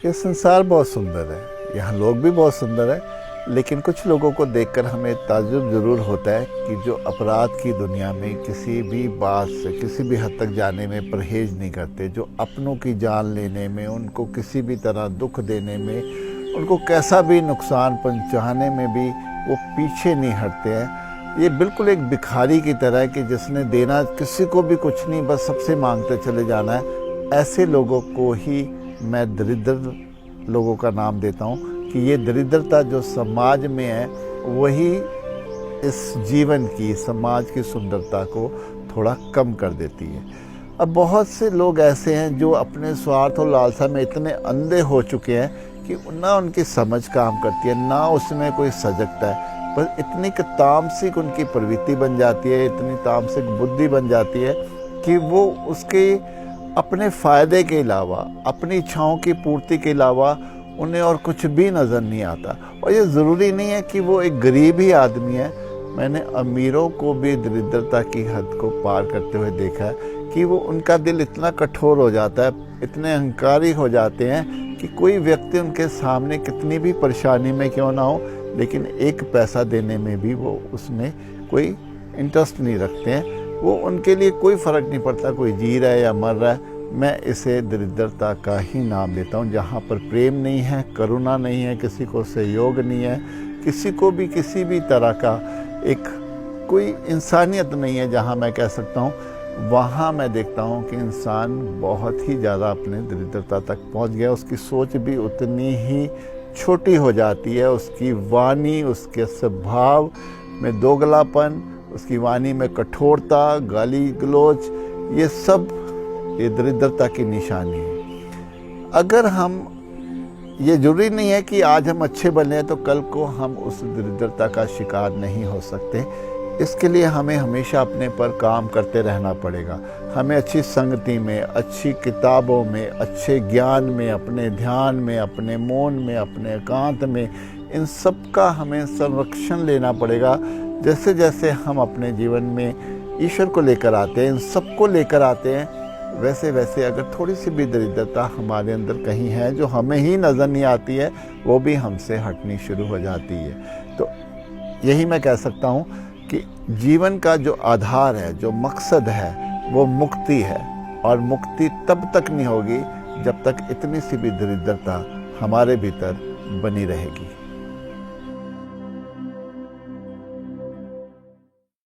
ये संसार बहुत सुंदर है, यहाँ लोग भी बहुत सुंदर है, लेकिन कुछ लोगों को देखकर हमें ताज्जुब ज़रूर होता है कि जो अपराध की दुनिया में किसी भी बात से किसी भी हद तक जाने में परहेज नहीं करते, जो अपनों की जान लेने में, उनको किसी भी तरह दुख देने में, उनको कैसा भी नुकसान पहुंचाने में भी वो पीछे नहीं हटते हैं। ये बिल्कुल एक भिखारी की तरह है कि जिसने देना किसी को भी कुछ नहीं, बस सबसे मांगते चले जाना है। ऐसे लोगों को ही मैं दरिद्र लोगों का नाम देता हूँ कि ये दरिद्रता जो समाज में है वही इस जीवन की, समाज की सुंदरता को थोड़ा कम कर देती है। अब बहुत से लोग ऐसे हैं जो अपने स्वार्थ और लालसा में इतने अंधे हो चुके हैं कि ना उनकी समझ काम करती है, ना उसमें कोई सजगता है, बस इतनी तामसिक उनकी प्रवृत्ति बन जाती है, इतनी तामसिक बुद्धि बन जाती है कि वो उसके अपने फ़ायदे के अलावा, अपनी इच्छाओं की पूर्ति के अलावा उन्हें और कुछ भी नज़र नहीं आता। और ये ज़रूरी नहीं है कि वो एक गरीब ही आदमी है। मैंने अमीरों को भी दरिद्रता की हद को पार करते हुए देखा है कि वो उनका दिल इतना कठोर हो जाता है, इतने अहंकारी हो जाते हैं कि कोई व्यक्ति उनके सामने कितनी भी परेशानी में क्यों ना हो, लेकिन एक पैसा देने में भी वो उसमें कोई इंटरेस्ट नहीं रखते हैं। वो उनके लिए कोई फ़र्क नहीं पड़ता कोई जी रहा है या मर रहा है। मैं इसे दरिद्रता का ही नाम देता हूँ, जहाँ पर प्रेम नहीं है, करुणा नहीं है, किसी को सहयोग नहीं है, किसी को भी किसी भी तरह का एक कोई इंसानियत नहीं है। जहाँ मैं कह सकता हूँ वहाँ मैं देखता हूँ कि इंसान बहुत ही ज़्यादा अपने दरिद्रता तक पहुँच गया। उसकी सोच भी उतनी ही छोटी हो जाती है, उसकी वाणी, उसके स्वभाव में दोगलापन, उसकी वाणी में कठोरता, गाली गलौज, ये सब ये दरिद्रता की निशानी है। अगर हम, ये जरूरी नहीं है कि आज हम अच्छे बने तो कल को हम उस दरिद्रता का शिकार नहीं हो सकते। इसके लिए हमें हमेशा अपने पर काम करते रहना पड़ेगा। हमें अच्छी संगति में, अच्छी किताबों में, अच्छे ज्ञान में, अपने ध्यान में, अपने मौन में, अपने एकांत में, इन सब का हमें संरक्षण लेना पड़ेगा। जैसे जैसे हम अपने जीवन में ईश्वर को लेकर आते हैं, इन सबको लेकर आते हैं, वैसे वैसे अगर थोड़ी सी भी दरिद्रता हमारे अंदर कहीं है जो हमें ही नज़र नहीं आती है, वो भी हमसे हटनी शुरू हो जाती है। तो यही मैं कह सकता हूँ कि जीवन का जो आधार है, जो मकसद है, वो मुक्ति है। और मुक्ति तब तक नहीं होगी जब तक इतनी सी भी दरिद्रता हमारे भीतर बनी रहेगी।